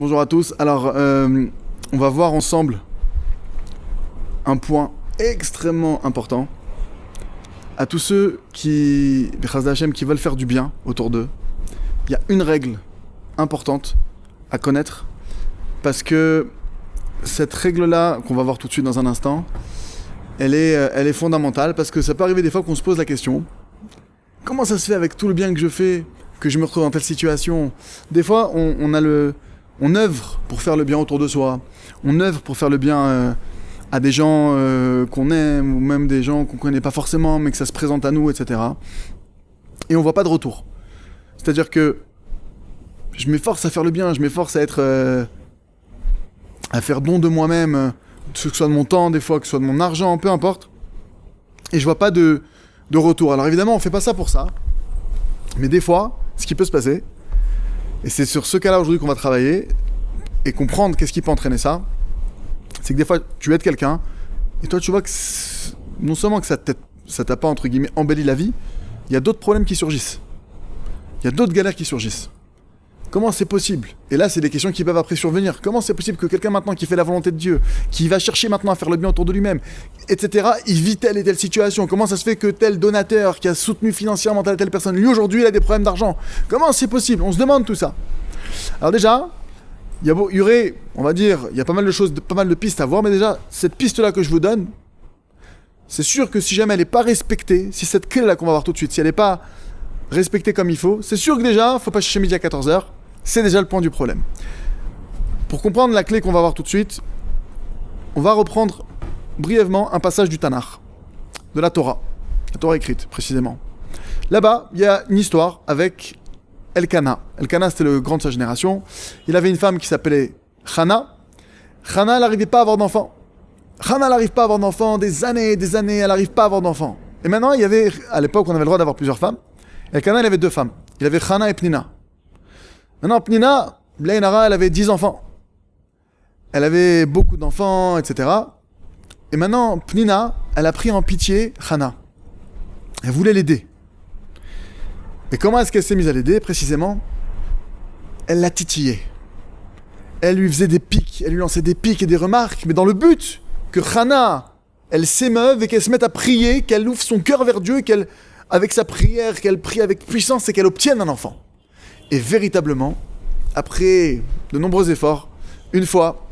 Bonjour à tous. Alors, on va voir ensemble un point extrêmement important à tous ceux qui veulent faire du bien autour d'eux. Il y a une règle importante à connaître parce que cette règle-là, qu'on va voir tout de suite dans un instant, elle est fondamentale parce que ça peut arriver des fois qu'on se pose la question: comment ça se fait avec tout le bien que je fais que je me retrouve dans telle situation? Des fois, on œuvre pour faire le bien autour de soi. On œuvre pour faire le bien à des gens qu'on aime ou même des gens qu'on connaît pas forcément mais que ça se présente à nous, etc. Et on voit pas de retour. C'est-à-dire que je m'efforce à faire le bien, je m'efforce à faire don de moi-même, que ce soit de mon temps, des fois, que ce soit de mon argent, peu importe. Et je vois pas de retour. Alors évidemment, on fait pas ça pour ça. Mais des fois, ce qui peut se passer, et c'est sur ce cas-là aujourd'hui qu'on va travailler, et comprendre qu'est-ce qui peut entraîner ça, c'est que des fois, tu aides quelqu'un, et toi, tu vois que non seulement que ça t'a pas, entre guillemets, embelli la vie, il y a d'autres problèmes qui surgissent. Il y a d'autres galères qui surgissent. Comment c'est possible? Et là, c'est des questions qui peuvent après survenir. Comment c'est possible que quelqu'un maintenant qui fait la volonté de Dieu, qui va chercher maintenant à faire le bien autour de lui-même, etc., il vit telle et telle situation? Comment ça se fait que tel donateur qui a soutenu financièrement telle et telle personne, lui aujourd'hui, il a des problèmes d'argent? Comment c'est possible? On se demande tout ça. Alors déjà, il y aurait, on va dire, il y a pas mal de choses, pas mal de pistes à voir, mais déjà, cette piste-là que je vous donne, c'est sûr que si jamais elle n'est pas respectée, si cette clé-là qu'on va voir tout de suite, si elle n'est pas respectée comme il faut, c'est sûr que déjà, il ne faut pas chercher midi à 14h. C'est déjà le point du problème. Pour comprendre la clé qu'on va voir tout de suite, on va reprendre brièvement un passage du Tanakh, de la Torah écrite précisément. Là-bas, il y a une histoire avec Elkana. Elkana, c'était le grand de sa génération. Il avait une femme qui s'appelait Hana. Hana, elle n'arrivait pas à avoir d'enfants. Hana, elle n'arrive pas à avoir d'enfants, des années, elle n'arrive pas à avoir d'enfants. Et maintenant, il y avait, à l'époque, on avait le droit d'avoir plusieurs femmes. Elkana, il avait deux femmes. Il avait Hana et Pnina. Maintenant, Pnina, Blainara, elle avait 10 enfants. Elle avait beaucoup d'enfants, etc. Et maintenant, Pnina, elle a pris en pitié Hana. Elle voulait l'aider. Et comment est-ce qu'elle s'est mise à l'aider, précisément? Elle l'a titillée. Elle lui faisait des pics, elle lui lançait des pics et des remarques, mais dans le but que Hana, elle s'émeuve et qu'elle se mette à prier, qu'elle ouvre son cœur vers Dieu, qu'elle, avec sa prière, qu'elle prie avec puissance et qu'elle obtienne un enfant. Et véritablement, après de nombreux efforts, une fois,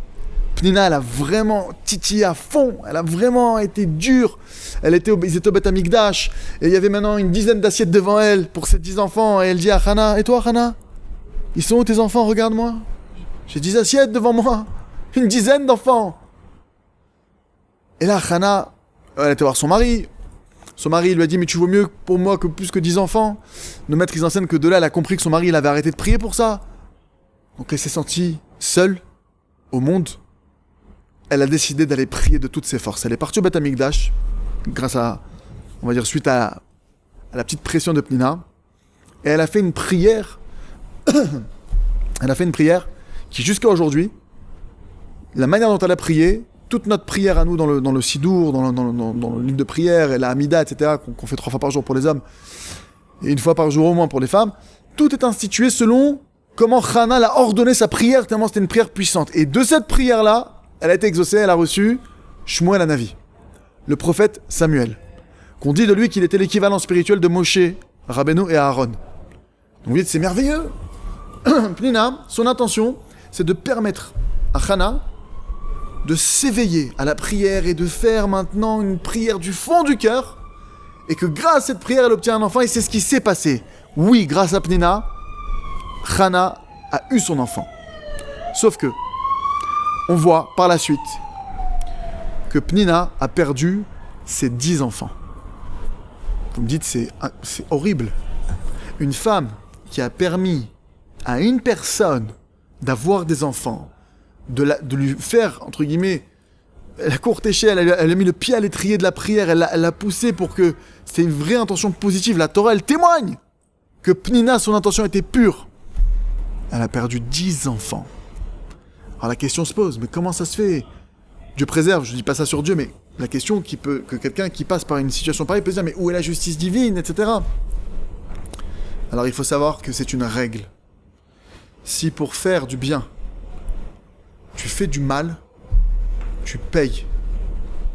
Pnina, elle a vraiment titillé à fond, elle a vraiment été dure. Ils étaient au Beth Amikdash, et il y avait maintenant une dizaine d'assiettes devant elle pour ses 10 enfants, et elle dit à Hana: et toi Hana, ils sont où tes enfants? Regarde-moi, j'ai 10 assiettes devant moi, une dizaine d'enfants. Et là, Hana, elle était voir son mari. Son mari lui a dit: mais tu vaux mieux pour moi que plus que 10 enfants. Nos maîtres, ils enseignent que de là, elle a compris que son mari, il avait arrêté de prier pour ça. Donc elle s'est sentie seule au monde. Elle a décidé d'aller prier de toutes ses forces. Elle est partie au Beth Amikdash, grâce à, on va dire, suite à la petite pression de Pnina. Et elle a fait une prière. Elle a fait une prière qui, jusqu'à aujourd'hui, la manière dont elle a prié, toute notre prière à nous dans le Sidour, dans le livre de prière et la Hamida, etc., qu'on fait 3 fois par jour pour les hommes, et 1 fois par jour au moins pour les femmes, tout est institué selon comment Hana l'a ordonné sa prière, tellement c'était une prière puissante. Et de cette prière-là, elle a été exaucée, elle a reçu Shmuel Hanavi, le prophète Samuel, qu'on dit de lui qu'il était l'équivalent spirituel de Moshe, Rabbeinu et Aaron. Donc vous dites, c'est merveilleux. Pnina, son intention, c'est de permettre à Hana de s'éveiller à la prière et de faire maintenant une prière du fond du cœur, et que grâce à cette prière, elle obtient un enfant, et c'est ce qui s'est passé. Oui, grâce à Pnina, Hana a eu son enfant. Sauf que, on voit par la suite que Pnina a perdu ses 10 enfants. Vous me dites, c'est horrible. Une femme qui a permis à une personne d'avoir des enfants, de lui faire, entre guillemets, elle a courtéché, elle a mis le pied à l'étrier de la prière, elle l'a poussé pour que c'était une vraie intention positive. La Torah, elle témoigne que Pnina, son intention était pure. Elle a perdu 10 enfants. Alors la question se pose, mais comment ça se fait? Dieu préserve, je ne dis pas ça sur Dieu, mais la question que quelqu'un qui passe par une situation pareille peut se dire, mais où est la justice divine, etc. Alors il faut savoir que c'est une règle. Si pour faire du bien, tu fais du mal, tu payes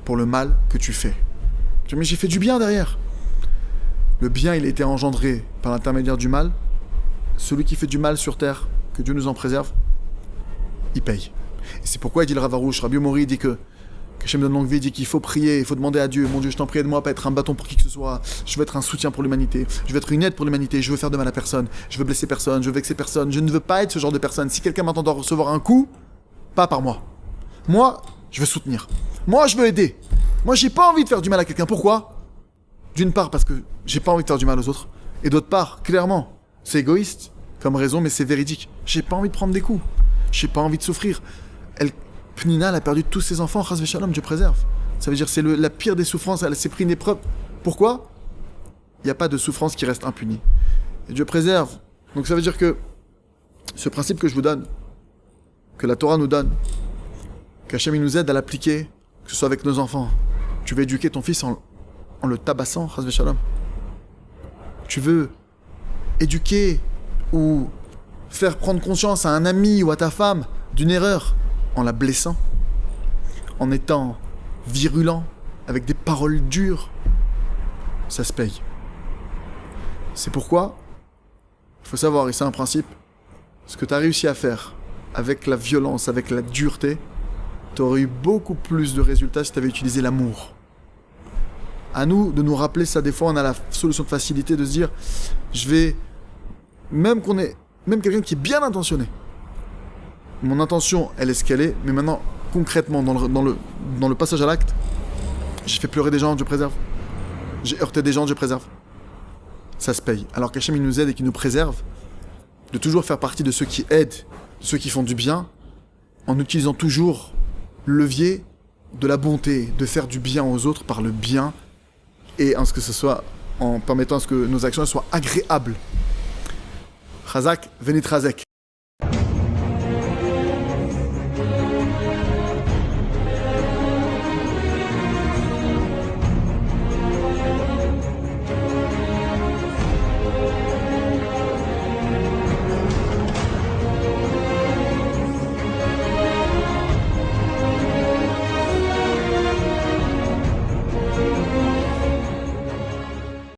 pour le mal que tu fais. Mais j'ai fait du bien derrière. Le bien, il a été engendré par l'intermédiaire du mal. Celui qui fait du mal sur terre, que Dieu nous en préserve, il paye. Et c'est pourquoi il dit le Rav Arush, Rabbi Mori dit que Hachem donne longue vie, dit qu'il faut prier, il faut demander à Dieu, mon Dieu, je t'en prie, aide-moi à pas être un bâton pour qui que ce soit, je veux être un soutien pour l'humanité, je veux être une aide pour l'humanité, je veux faire de mal à personne, je veux blesser personne, je veux vexer personne, je ne veux pas être ce genre de personne. Si quelqu'un m'entend recevoir un coup, pas par moi. Moi, je veux soutenir. Moi, je veux aider. Moi, j'ai pas envie de faire du mal à quelqu'un. Pourquoi ? D'une part, parce que j'ai pas envie de faire du mal aux autres, et d'autre part, clairement, c'est égoïste comme raison, mais c'est véridique. J'ai pas envie de prendre des coups. J'ai pas envie de souffrir. Pnina, elle a perdu tous ses enfants, Chas v'Shalom, Dieu préserve. Ça veut dire que c'est la pire des souffrances, elle s'est pris une épreuve. Pourquoi ? Il n'y a pas de souffrance qui reste impunie. Et Dieu préserve. Donc ça veut dire que ce principe que je vous donne, que la Torah nous donne, qu'Hachem nous aide à l'appliquer, que ce soit avec nos enfants. Tu veux éduquer ton fils en le tabassant, Chas v'Shalom. Tu veux éduquer ou faire prendre conscience à un ami ou à ta femme d'une erreur en la blessant, en étant virulent, avec des paroles dures, ça se paye. C'est pourquoi, il faut savoir, et c'est un principe, ce que tu as réussi à faire avec la violence, avec la dureté, tu aurais eu beaucoup plus de résultats si tu avais utilisé l'amour. À nous de nous rappeler ça, des fois on a la solution de facilité de se dire, je vais, même quelqu'un qui est bien intentionné, mon intention, elle est ce qu'elle est, mais maintenant, concrètement, dans le passage à l'acte, j'ai fait pleurer des gens, Dieu préserve. J'ai heurté des gens, Dieu préserve. Ça se paye. Alors qu'Hachem, il nous aide et qu'il nous préserve, de toujours faire partie de ceux qui aident, de ceux qui font du bien, en utilisant toujours le levier de la bonté, de faire du bien aux autres par le bien, et en permettant à ce que nos actions soient agréables. Chazak, venit Chazek.